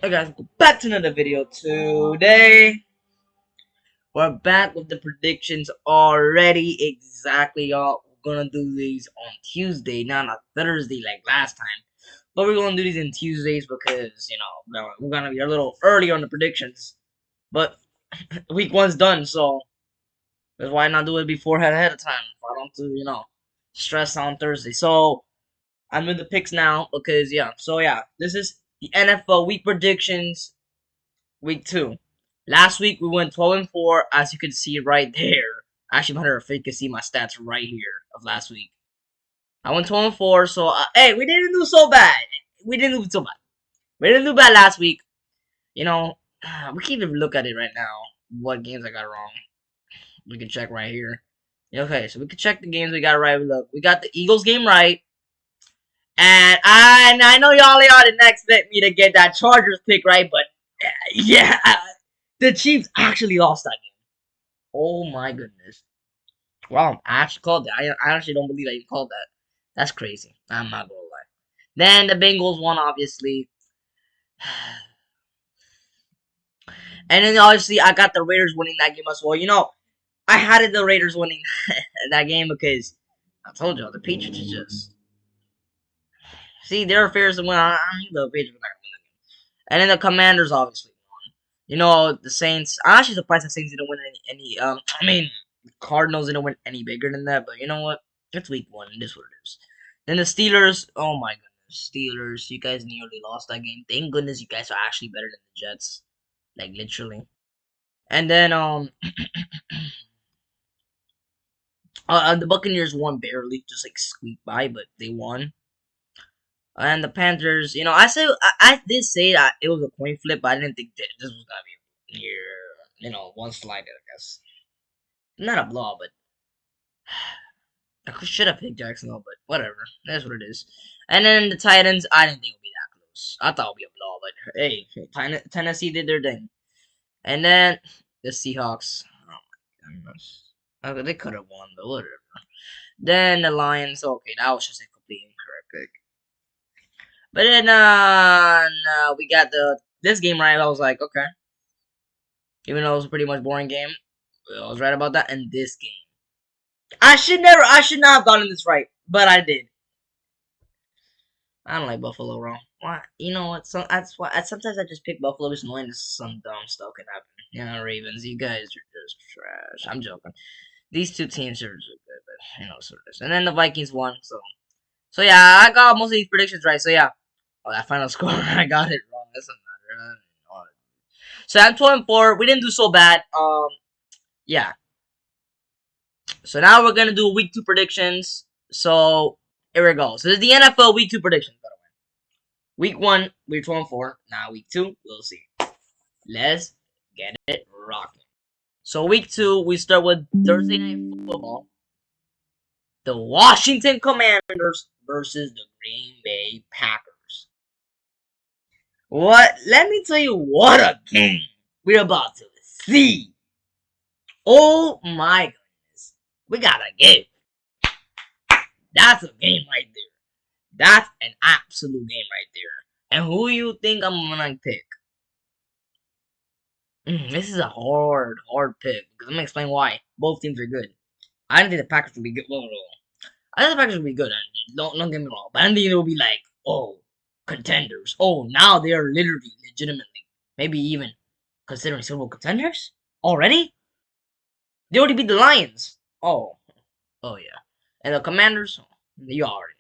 Hey guys, welcome back to another video. Today, we're back with the predictions already. Exactly, y'all. We're gonna do these on Tuesday, not on Thursday like last time. But we're gonna do these in Tuesdays because, we're gonna be a little early on the predictions. But week one's done, so that's why not do it before ahead of time. I don't have to, stress on Thursday. So, I'm in the picks now because, this is the NFL week predictions week two. Last week we went 12-4, as you can see right there. Actually, matter of fact, you can see my stats right here of last week. I went 12-4, so hey, we didn't do so bad. We didn't do so bad. We didn't do bad last week. You know, we can even look at it right now. What games I got wrong? We can check right here. Okay, so we can check the games we got right. Look, we got the Eagles game right, and I know y'all didn't expect me to get that Chargers pick right, but yeah, the Chiefs actually lost that game. Oh my goodness. Wow, I actually called that. I actually don't believe I even called that. That's crazy. I'm not gonna lie. Then the Bengals won, obviously. And then obviously I got the Raiders winning that game as well. I had the Raiders winning that game because I told you the Patriots is just see their affairs to win. I knew the Patriots were not gonna win that game. And then the Commanders obviously won. The Saints. I'm actually surprised the Saints didn't win any. I mean, Cardinals didn't win any bigger than that. But you know what? It's week one. It is what it is. Then the Steelers. Oh my goodness, Steelers! You guys nearly lost that game. Thank goodness you guys are actually better than the Jets. Like literally. And then the Buccaneers won barely, just like squeaked by, but they won. And the Panthers, I did say that it was a coin flip, but I didn't think that this was gonna be near, one slide, I guess. Not a blow, but I should have picked Jacksonville, but whatever. That's what it is. And then the Titans, I didn't think it would be that close. I thought it would be a blow, but hey, Tennessee did their thing. And then the Seahawks. Oh my goodness. Okay, they could have won, but whatever. Then the Lions. Okay, that was just a complete incorrect pick. But then we got this game right. I was like, okay. Even though it was a pretty much boring game, I was right about that. And this game, I should not have gotten this right, but I did. I don't like Buffalo wrong. Why? You know what? That's why. Sometimes I just pick Buffalo just knowing some dumb stuff can happen. Ravens, you guys are just trash. I'm joking. These two teams are just good, but sort of. And then the Vikings won, so yeah, I got most of these predictions right. So yeah, that final score I got it wrong. Doesn't matter. So I'm 12-4. We didn't do so bad. Yeah. So now we're gonna do week two predictions. So here we go. So this is the NFL week two predictions, by the way. Week one, we're 12-4. Now week two, we'll see. Let's get it rocking. So week two, we start with Thursday night football. The Washington Commanders versus the Green Bay Packers. What? Let me tell you what a game we're about to see. Oh my goodness. We got a game. That's a game right there. That's an absolute game right there. And who you think I'm gonna pick? This is a hard pick. Because I'm gonna explain why. Both teams are good. I didn't think the Packers would be good. Well, I think the Packers would be good. And don't get me wrong. But I didn't think it would be like, oh, contenders. Oh, now they are literally, legitimately, maybe even considering Super Bowl contenders already. They already beat the Lions. Oh yeah. And the Commanders, you already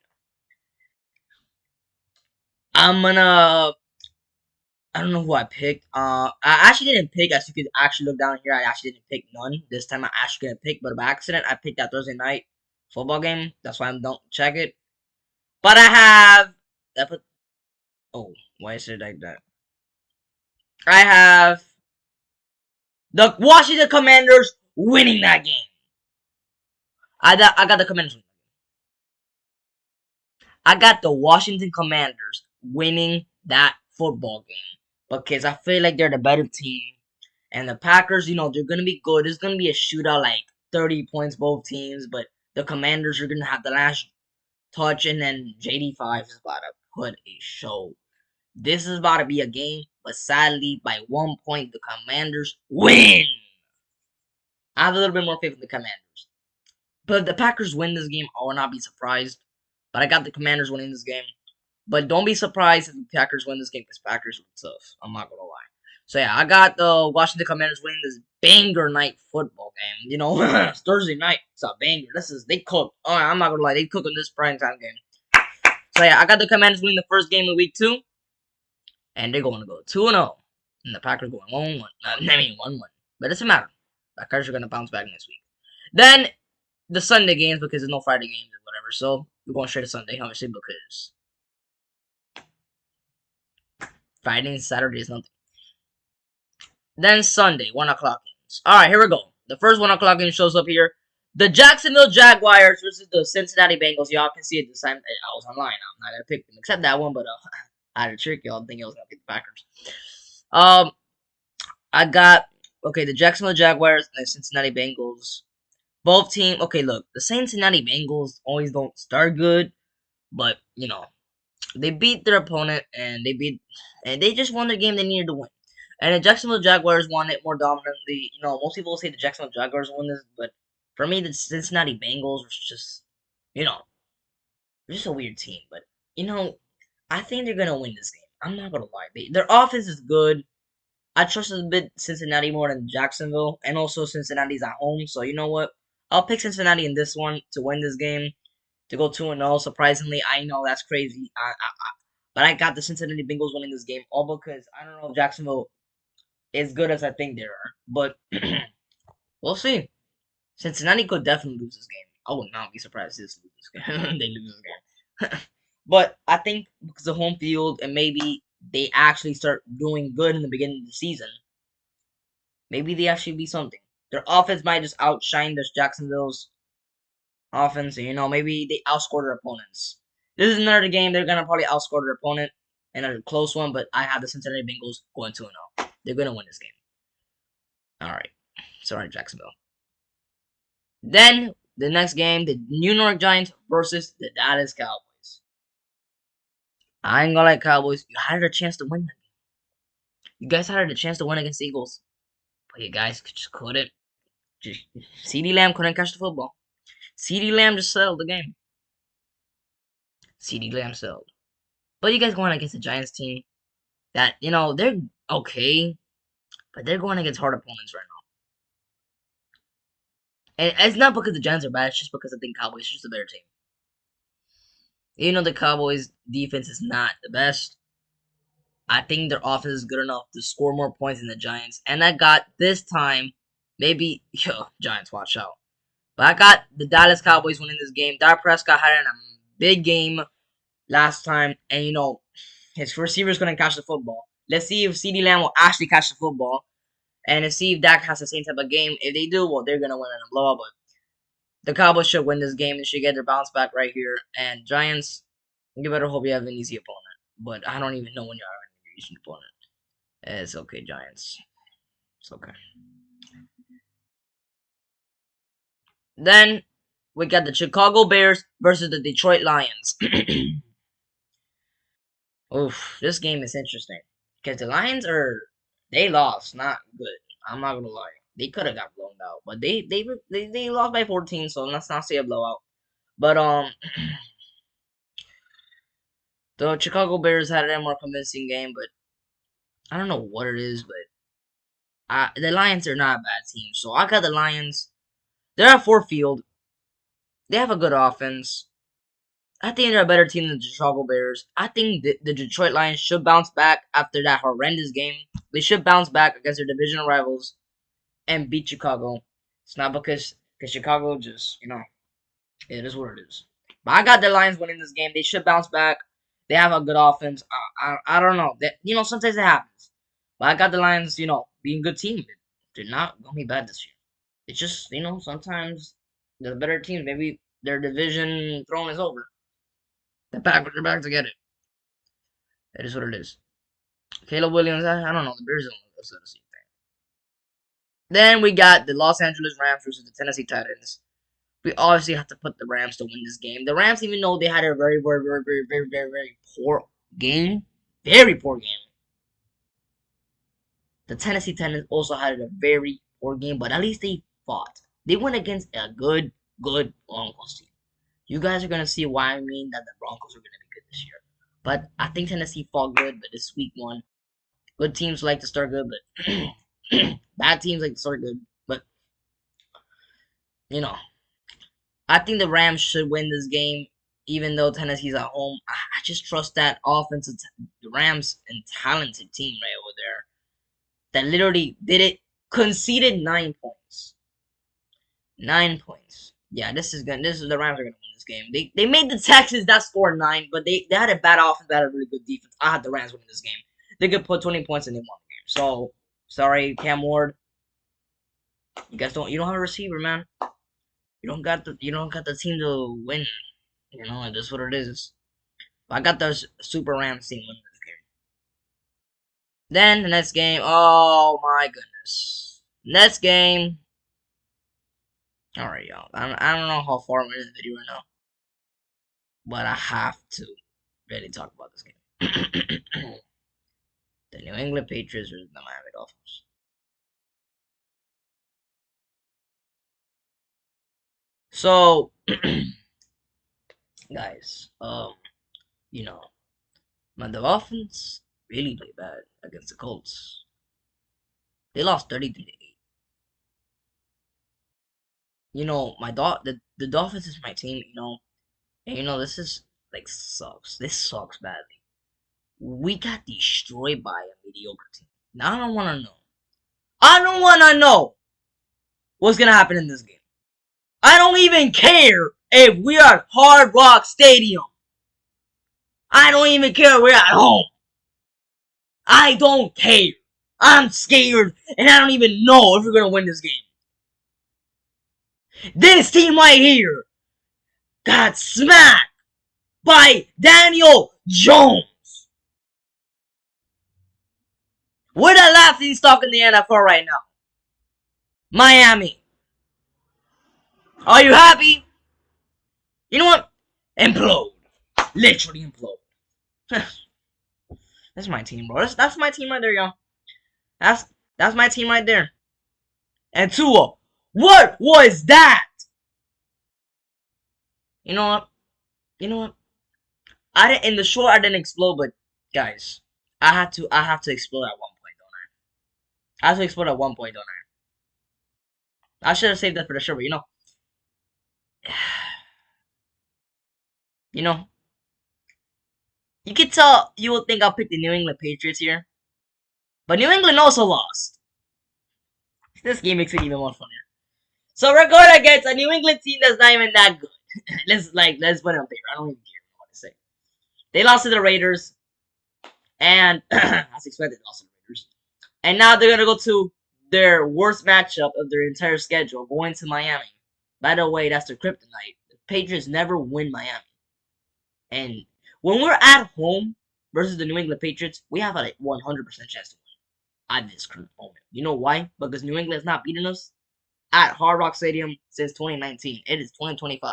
know. I'm gonna. I don't know who I picked. I actually didn't pick. As you can actually look down here, I actually didn't pick none. This time I actually didn't pick, but by accident I picked that Thursday night football game. That's why I don't check it. But I have. I put. Oh, why is it like that? I have the Washington Commanders winning that game. I got the Commanders. I got the Washington Commanders winning that football game because I feel like they're the better team. And the Packers, they're going to be good. It's going to be a shootout, like 30 points both teams. But the Commanders are going to have the last touch. And then JD5 is about to put a show. This is about to be a game, but sadly, by 1 point, the Commanders win. I have a little bit more faith in the Commanders. But if the Packers win this game, I will not be surprised. But I got the Commanders winning this game. But don't be surprised if the Packers win this game because Packers are tough. I'm not gonna lie. So yeah, I got the Washington Commanders winning this banger night football game. You know, it's Thursday night. It's a banger. They cooked. Oh, I'm not gonna lie, they cooked in this prime time game. So yeah, I got the Commanders winning the first game of week 2, and they're going to go 2-0, and the Packers going 1-1. I mean 1-1, but it doesn't matter. The Packers are gonna bounce back next week. Then the Sunday games because there's no Friday games or whatever. So we're going straight to Sunday, obviously, because Friday and Saturday is nothing. Then Sunday, 1 o'clock games. Alright, here we go. The first 1 o'clock game shows up here. The Jacksonville Jaguars versus the Cincinnati Bengals. Y'all can see it this time. I was online. I'm not going to pick them except that one, but I had a trick. Y'all think I was going to pick the Packers. I got, okay, the Jacksonville Jaguars and the Cincinnati Bengals. Both teams, okay, look, the Cincinnati Bengals always don't start good, but, you know, they beat their opponent, and they just won the game they needed to win. And the Jacksonville Jaguars won it more dominantly. You know, most people say the Jacksonville Jaguars won this, but for me, the Cincinnati Bengals was just, you know, just a weird team. But, you know, I think they're going to win this game. I'm not going to lie. Their offense is good. I trust a bit Cincinnati more than Jacksonville, and also Cincinnati's at home. So, you know what? I'll pick Cincinnati in this one to win this game, to go 2-0. Surprisingly, I know that's crazy. But I got the Cincinnati Bengals winning this game, all because I don't know if Jacksonville is good as I think they are. But we'll see. Cincinnati could definitely lose this game. I would not be surprised if they lose this game. They lose this game. But I think because of home field and maybe they actually start doing good in the beginning of the season, maybe they actually be something. Their offense might just outshine this Jacksonville's offense. You know, maybe they outscore their opponents. This is another game they're gonna probably outscore their opponent in a close one, but I have the Cincinnati Bengals going 2-0. They're gonna win this game. All right, sorry Jacksonville. Then the next game, the New York Giants versus the Dallas Cowboys. I ain't gonna lie, Cowboys. You had a chance to win that game. You guys had a chance to win against the Eagles, but you guys just couldn't. CeeDee Lamb couldn't catch the football. CeeDee Lamb just settled the game. CeeDee Lamb settled. But you guys going against a Giants team that, you know, they're okay, but they're going against hard opponents right now. And it's not because the Giants are bad, it's just because I think Cowboys are just a better team. You know, the Cowboys' defense is not the best. I think their offense is good enough to score more points than the Giants. And I got this time, maybe, Giants, watch out. But I got the Dallas Cowboys winning this game. Dak Prescott had a big game last time, and you know, his receivers couldn't catch the football. Let's see if CeeDee Lamb will actually catch the football, and see if Dak has the same type of game. If they do, well, they're gonna win in a blowout. But the Cowboys should win this game. They should get their bounce back right here. And Giants, you better hope you have an easy opponent. But I don't even know when you have an easy opponent. It's okay, Giants. It's okay. Then we got the Chicago Bears versus the Detroit Lions. Oof, this game is interesting because the Lions they lost, not good. I'm not gonna lie, they could have got blown out, but they lost by 14, so let's not say a blowout. But the Chicago Bears had a more convincing game, but I don't know what it is, but the Lions are not a bad team, so I got the Lions. They're at Ford Field. They have a good offense. I think they're a better team than the Chicago Bears. I think the Detroit Lions should bounce back after that horrendous game. They should bounce back against their divisional rivals and beat Chicago. It's not because Chicago just, you know, it is what it is. But I got the Lions winning this game. They should bounce back. They have a good offense. I don't know. You know, sometimes it happens. But I got the Lions, you know, being a good team. They're not going to be bad this year. It's just, you know, sometimes the better teams, maybe their division throne is over. They're back to get it. It is what it is. Caleb Williams, I don't know. The Bears don't look the same thing. Then we got the Los Angeles Rams versus the Tennessee Titans. We obviously have to put the Rams to win this game. The Rams, even though they had a very, very, very, very, very, very, very poor game, very poor game. The Tennessee Titans also had a very poor game, but at least they fought. They went against a good Broncos team. You guys are gonna see why I mean that the Broncos are gonna be good this year. But I think Tennessee fought good, but this week one. Good teams like to start good, but bad teams like to start good. But you know, I think the Rams should win this game, even though Tennessee's at home. I just trust that offensive, the Rams and talented team right over there that literally did it. Conceded 9 points. 9 points. Yeah, this is good. This is the Rams are gonna win this game. They made the Texans that scored 9, but they had a bad offense, they had a really good defense. I had the Rams winning this game. They could put 20 points and they won the game. So sorry, Cam Ward. You don't have a receiver, man. You don't got the team to win. You know, that's what it is. I got the Super Rams team winning this game. Then the next game, oh my goodness. Next game. Alright, y'all. I don't know how far I'm in the video right now, but I have to really talk about this game. The New England Patriots versus the Miami Dolphins. So, guys, you know, the Dolphins really played bad against the Colts. They lost 33-8. You know, the Dolphins is my team. You know, and you know this is like sucks. This sucks badly. We got destroyed by a mediocre team. Now I don't want to know. I don't want to know what's gonna happen in this game. I don't even care if we are at Hard Rock Stadium. I don't even care if we're at home. I don't care. I'm scared, and I don't even know if we're gonna win this game. This team right here got smacked by Daniel Jones. We're the laughing stock in the NFL right now. Miami. Are you happy? You know what? Implode. Literally implode. That's my team, bro. That's my team right there, y'all. That's my team right there. And Tua, what was that? You know what? You know what? I didn't in the short. I didn't explode, but guys, I have to explode at one point, don't I? I have to explode at one point, don't I? I should have saved that for the show, but you know, you can tell you will think I'll pick the New England Patriots here, but New England also lost. This game makes it even more funnier. So we're going against a New England team that's not even that good. let's put it on paper. I don't even care what to say. They lost to the Raiders, and as expected, lost to the Raiders. And now they're gonna go to their worst matchup of their entire schedule, going to Miami. By the way, that's their kryptonite. The Patriots never win Miami, and when we're at home versus the New England Patriots, we have a 100% chance to win at this current moment. You know why? Because New England's not beating us at Hard Rock Stadium since 2019. It is 2025.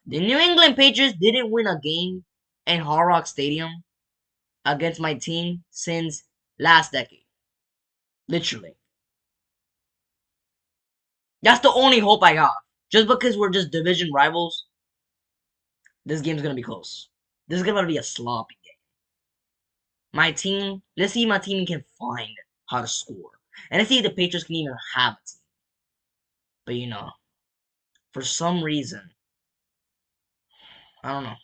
The New England Patriots didn't win a game in Hard Rock Stadium against my team since last decade. Literally. That's the only hope I got. Just because we're just division rivals, this game's gonna be close. This is gonna be a sloppy game. My team, let's see if my team can find how to score. And let's see if the Patriots can even have a team. But you know, for some reason, I don't know.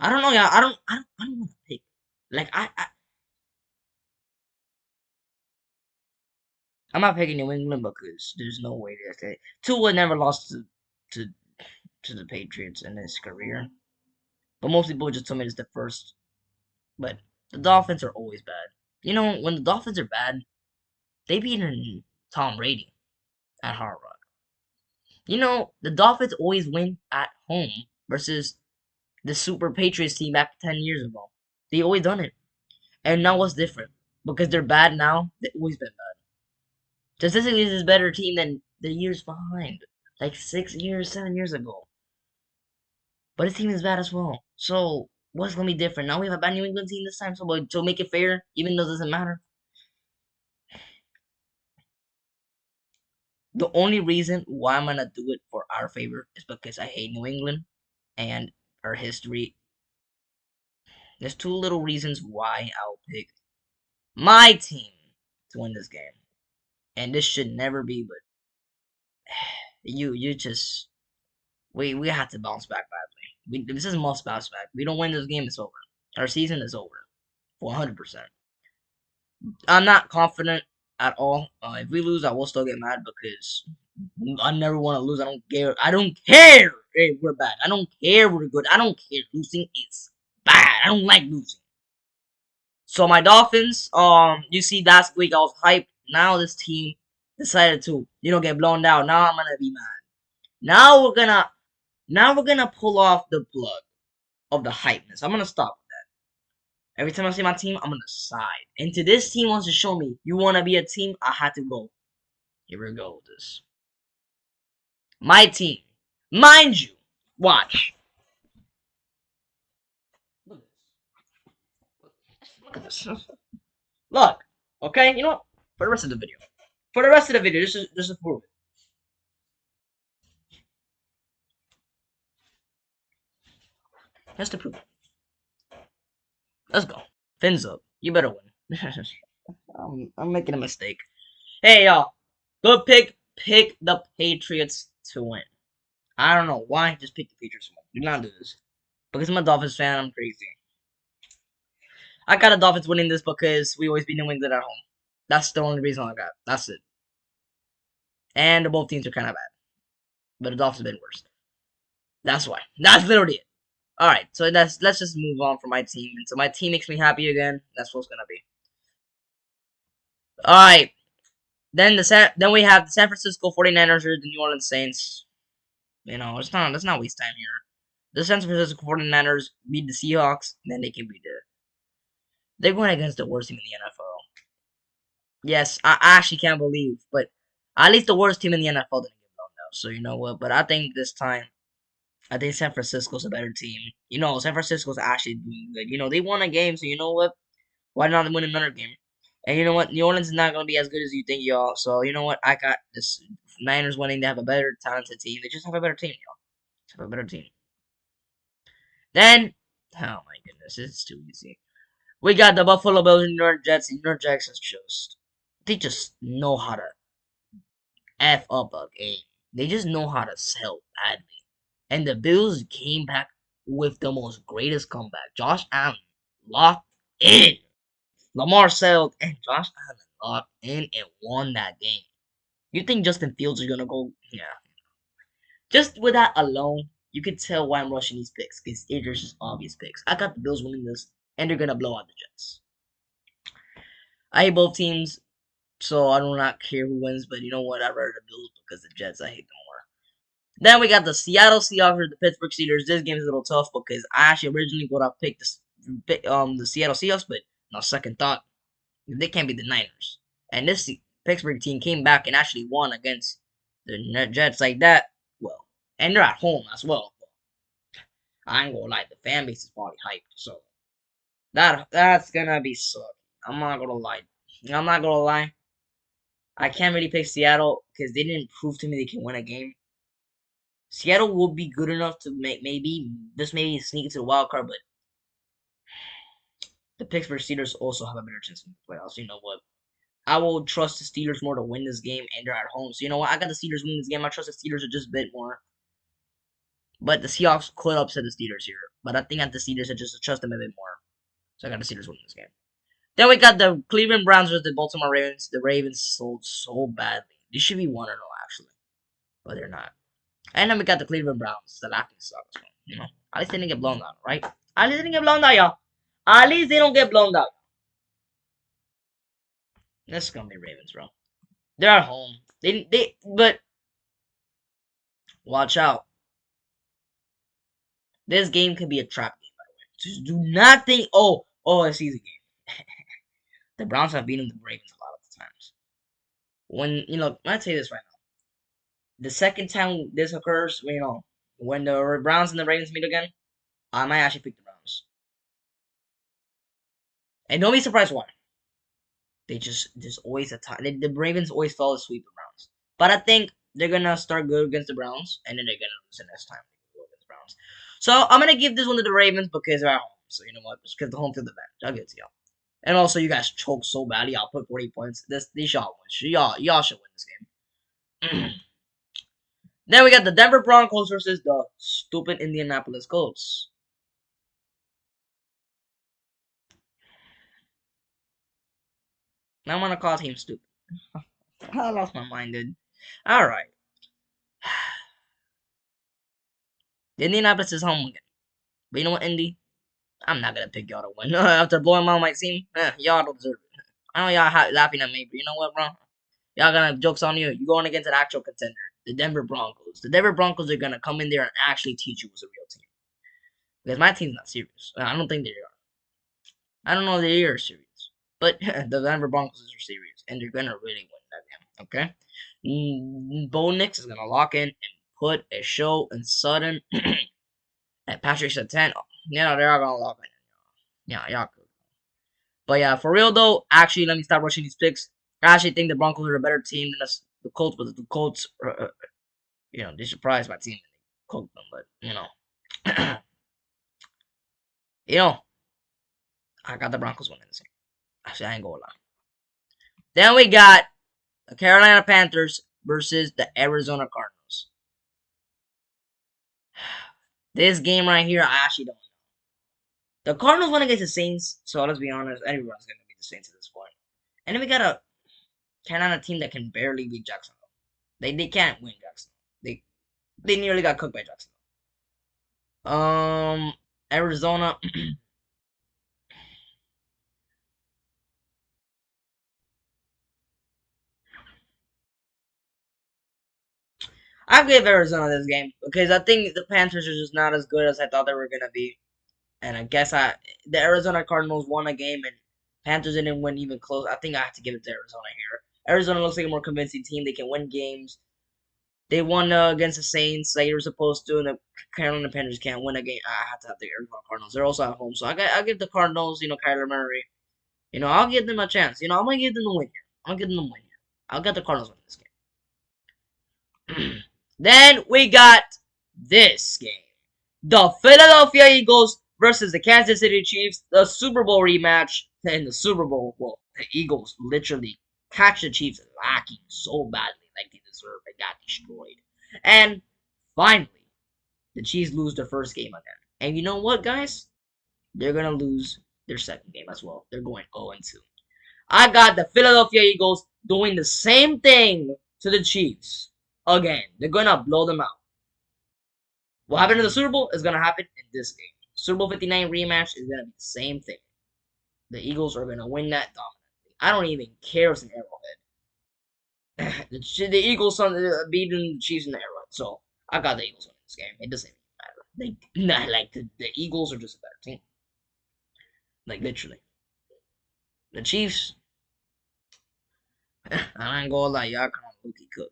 I don't know, yeah. I don't want to pick. Like I'm not picking New England because there's no way that they Tua never lost to to the Patriots in his career. But most people just tell me it's the first. But the Dolphins are always bad. You know, when the Dolphins are bad, they beat Tom Brady at Hard Rock. You know, the Dolphins always win at home versus the Super Patriots team back 10 years ago. They always done it. And now what's different? Because they're bad now, they've always been bad. Statistically, this is a better team than the years behind. Like 6 years, 7 years ago. But his team is bad as well. So, What's gonna be different? Now we have a bad New England team this time, so make it fair, even though it doesn't matter. The only reason why I'm gonna do it for our favor is because I hate New England and our history. There's two little reasons why I'll pick my team to win this game. And this should never be, but you just we have to bounce back badly. This is must bounce back. We don't win this game, it's over. Our season is over. 100%. I'm not confident at all. If we lose, I will still get mad because I never want to lose. I don't care. I don't care. Hey, we're bad. I don't care. We're good. I don't care. Losing is bad. I don't like losing. So my Dolphins, you see last week I was hyped. Now this team decided to, get blown down. Now I'm gonna be mad. Now we're gonna pull off the plug of the hypeness. I'm gonna stop with that. Every time I see my team, I'm gonna side. And to this team wants to show me you wanna be a team, I had to go. Here we go with this. My team. Mind you. Watch. Look at this. Look. Okay, you know what? For the rest of the video. For the rest of the video, this is proof it. Just to prove it. Let's go. Fins up. You better win. I'm making a mistake. Hey y'all. Good pick. Pick the Patriots to win. I don't know why. Just pick the Patriots to win. Do not do this. Because I'm a Dolphins fan, I'm crazy. I got the Dolphins winning this because we always beat New England at home. That's the only reason I got. That's it. And both teams are kind of bad. But the Dolphins have been worse. That's why. That's literally it. Alright, so let's just move on from my team. And so my team makes me happy again. That's what it's gonna be. Alright. Then we have the San Francisco 49ers or the New Orleans Saints. Let's not waste time here. The San Francisco 49ers beat the Seahawks, then they can beat they're going against the worst team in the NFL. Yes, I actually can't believe, but at least the worst team in the NFL didn't get blown out. So you know what? But I think this time, I think San Francisco's a better team. San Francisco's actually doing good. They won a game, so you know what? Why not win another game? And you know what? New Orleans is not going to be as good as you think, y'all. So you know what? I got this Niners winning. They have a better talented team. They just have a better team, y'all. Just have a better team. Then, oh my goodness, it's too easy. We got the Buffalo Bills and New York Jets. New York Jets is they just know how to F up a game. They just know how to sell badly. And the Bills came back with the most greatest comeback. Josh Allen locked in. Lamar sold and Josh Allen locked in and won that game. You think Justin Fields is gonna go? Yeah. Just with that alone, you could tell why I'm rushing these picks because it's just obvious picks. I got the Bills winning this, and they're gonna blow out the Jets. I hate both teams, so I do not care who wins. But you know what? I'd rather the Bills because the Jets I hate them more. Then we got the Seattle Seahawks or the Pittsburgh Steelers. This game is a little tough because I actually originally would have picked the Seattle Seahawks, but on second thought, they can't be the Niners. And this Pittsburgh team came back and actually won against the Jets like that. Well, and they're at home as well. I ain't gonna lie, the fan base is probably hyped, so that's gonna be sucky. I'm not gonna lie. I'm not gonna lie. I can't really pick Seattle because they didn't prove to me they can win a game. Seattle will be good enough to maybe sneak into the wild card, but the Pittsburgh Steelers also have a better chance in the playoffs. You know what? I will trust the Steelers more to win this game, and they're at home. So you know what? I got the Steelers winning this game. I trust the Steelers are just a bit more. But the Seahawks could upset the Steelers here. But I think at the Steelers, I just trust them a bit more. So I got the Steelers winning this game. Then we got the Cleveland Browns versus the Baltimore Ravens. The Ravens sold so badly. They should be 1-0 actually. But they're not. And then we got the Cleveland Browns. The laughing stock as well. At least they didn't get blown out, right? At least they didn't get blown out, y'all. At least they don't get blown out. This is gonna be Ravens, bro. They're at home. But watch out. This game could be a trap game, by the way. Just do not think, it's easy game. The Browns have beaten the Ravens a lot of the times. Let's say this right now. The second time this occurs, when the Browns and the Ravens meet again, I might actually pick the Browns. And don't be surprised why. They just there's always a time. The Ravens always fall asleep the Browns, but I think they're gonna start good against the Browns, and then they're gonna lose the next time they go against the Browns. So I'm gonna give this one to the Ravens because they're at home. So you know what? Just because the home field advantage, I'll give it to y'all. And also, you guys choked so badly. I'll put 40 points. These y'all win. Y'all should win this game. Then we got the Denver Broncos versus the stupid Indianapolis Colts. Now I'm gonna call team stupid. I lost my mind, dude. All right. The Indianapolis is home again. But you know what, Indy? I'm not gonna pick y'all to win. After blowing out my team, y'all don't deserve it. I know y'all laughing at me, but you know what, bro? Y'all gonna have jokes on you. You going against an actual contender, the Denver Broncos. The Denver Broncos are gonna come in there and actually teach you who's a real team. Because my team's not serious. I don't think they are. I don't know if they are serious. But the Denver Broncos are serious, and they're gonna really win that game. Okay? Bo Nix is gonna lock in and put a show in Sudden. And Patrick Surtain, they're all gonna lock in. Yeah, y'all could. But yeah, for real though, actually, let me stop rushing these picks. I actually think the Broncos are a better team than the Colts, but the Colts, they surprised my team and they cooked them. But you know, I got the Broncos winning this game. Actually, I ain't gonna lie. Then we got the Carolina Panthers versus the Arizona Cardinals. This game right here, I actually don't know. The Cardinals went against the Saints, so let's be honest, everyone's gonna beat the Saints at this point. And then we got a Carolina team that can barely beat Jacksonville. They can't win Jacksonville. They nearly got cooked by Jacksonville. Arizona. I give Arizona this game because I think the Panthers are just not as good as I thought they were gonna be, and I guess the Arizona Cardinals won a game and Panthers didn't win even close. I think I have to give it to Arizona here. Arizona looks like a more convincing team. They can win games. They won against the Saints like they were supposed to, and the Carolina Panthers can't win a game. I have to have the Arizona Cardinals. They're also at home, so I give the Cardinals. Kyler Murray. I'll give them a chance. I'm gonna give them the win here. I'm gonna give them the win here. I'll get the Cardinals win this game. Then we got this game. The Philadelphia Eagles versus the Kansas City Chiefs. The Super Bowl rematch. In the Super Bowl, well, the Eagles literally catch the Chiefs lacking so badly like they deserve and got destroyed. And finally, the Chiefs lose their first game again. And you know what, guys? They're going to lose their second game as well. They're going 0-2. I got the Philadelphia Eagles doing the same thing to the Chiefs. Again, they're going to blow them out. What happened in the Super Bowl is going to happen in this game. Super Bowl 59 rematch is going to be the same thing. The Eagles are going to win that dominantly. I don't even care if it's an Arrowhead. the Eagles beating the Chiefs in the Arrowhead. So, I got the Eagles winning this game. It doesn't even matter. The Eagles are just a better team. Like, literally. The Chiefs, I ain't gonna lie, y'all kind of low-key cooked.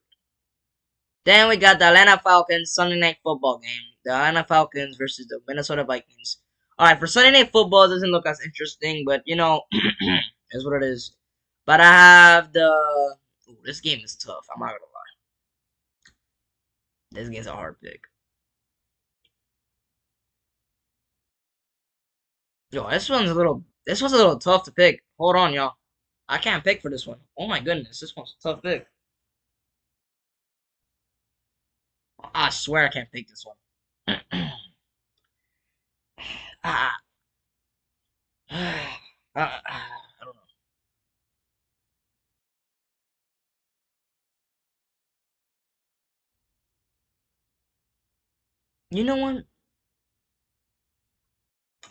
Then we got the Atlanta Falcons Sunday Night Football game. The Atlanta Falcons versus the Minnesota Vikings. Alright, for Sunday Night Football, it doesn't look as interesting, but, is what it is. But I have the... Ooh, this game is tough, I'm not gonna lie. This game's a hard pick. Yo, this one's a little tough to pick. Hold on, y'all. I can't pick for this one. Oh my goodness, this one's a tough pick. I swear I can't pick this one. ah, I don't know. You know what?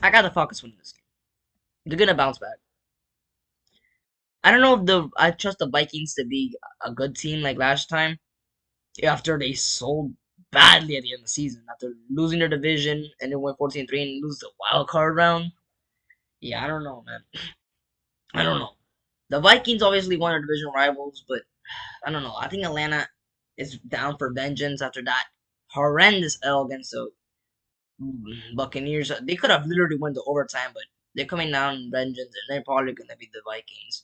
I got the Falcons winning this game. They're gonna bounce back. I don't know if I trust the Vikings to be a good team like last time. After they sold badly at the end of the season, after losing their division and then went 14-3 and lose the wild card round. Yeah, I don't know, man. I don't know. The Vikings obviously won their division rivals, but I don't know. I think Atlanta is down for vengeance after that horrendous L against the Buccaneers. They could have literally won the overtime, but They're coming down in vengeance, and they're probably gonna beat the Vikings.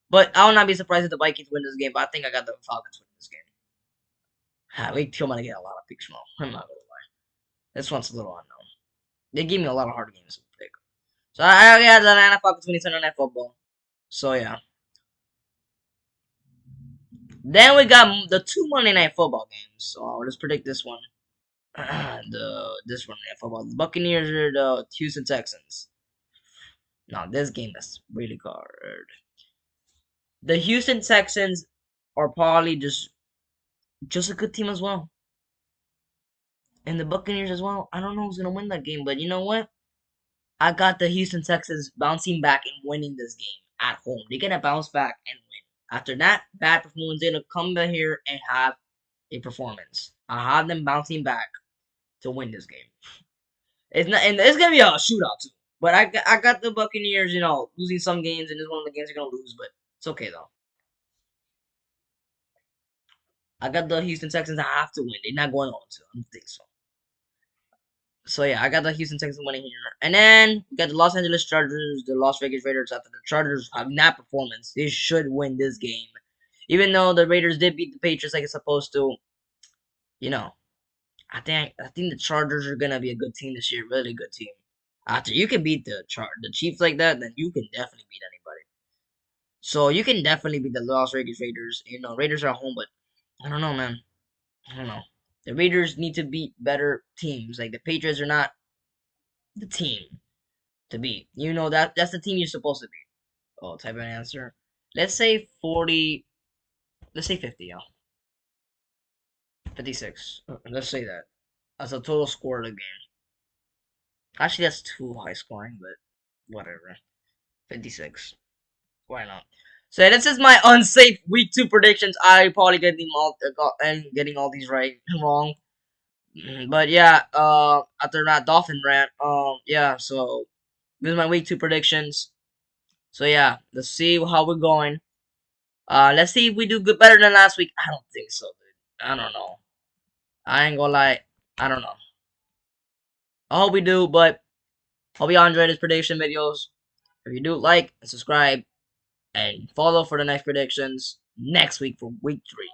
But I will not be surprised if the Vikings win this game. But I think I got the Falcons winning this game. We still gonna get a lot of picks from. I'm not gonna lie. This one's a little unknown. They gave me a lot of hard games to pick. So I got the Atlanta Falcons winning Sunday Night Football. So yeah. Then we got the two Monday Night Football games. So I'll just predict this one. This Monday Night Football. The Buccaneers are the Houston Texans. Now this game is really hard. The Houston Texans are probably just a good team as well. And the Buccaneers as well. I don't know who's gonna win that game, but you know what? I got the Houston Texans bouncing back and winning this game at home. They're gonna bounce back and win. After that bad performance, they're gonna come back here and have a performance. I have them bouncing back to win this game. It's not, and it's gonna be a shootout too. But I got the Buccaneers, losing some games, and this one of the games they're gonna lose, but it's okay though. I got the Houston Texans. I have to win. They're not going on to. I don't think so. So yeah, I got the Houston Texans winning here, and then we got the Los Angeles Chargers, the Las Vegas Raiders. After the Chargers have that performance, they should win this game, even though the Raiders did beat the Patriots like it's supposed to. You know, I think the Chargers are gonna be a good team this year, really good team. After you can beat the Chiefs like that, then you can definitely beat anybody. So you can definitely beat the Las Vegas Raiders. Raiders are at home, but I don't know, man. I don't know. The Raiders need to beat better teams. Like the Patriots are not the team to beat. That's the team you're supposed to beat. Oh, type of answer. Let's say 40. Let's say 50, y'all. 56. Let's say that. As a total score of the game. Actually, that's too high scoring, but whatever. 56. Why not? So this is my unsafe week 2 predictions. I probably getting all these right wrong. But yeah, after that Dolphin rant, yeah, so this is my week 2 predictions. So yeah, let's see how we're going. Let's see if we do good better than last week. I don't think so, dude. I don't know. I ain't gonna lie. I don't know. I hope we do, but hope you all enjoyed this prediction videos. If you do, like and subscribe and follow for the next predictions next week for week 3.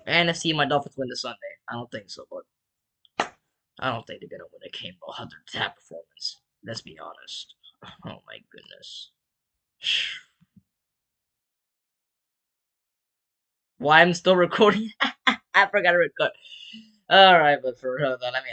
And let's see my Dolphins win this Sunday. I don't think so, but I don't think they're gonna win a game after that performance. Let's be honest. Oh my goodness. Why I'm still recording? I forgot to record. Alright, but for real though, let me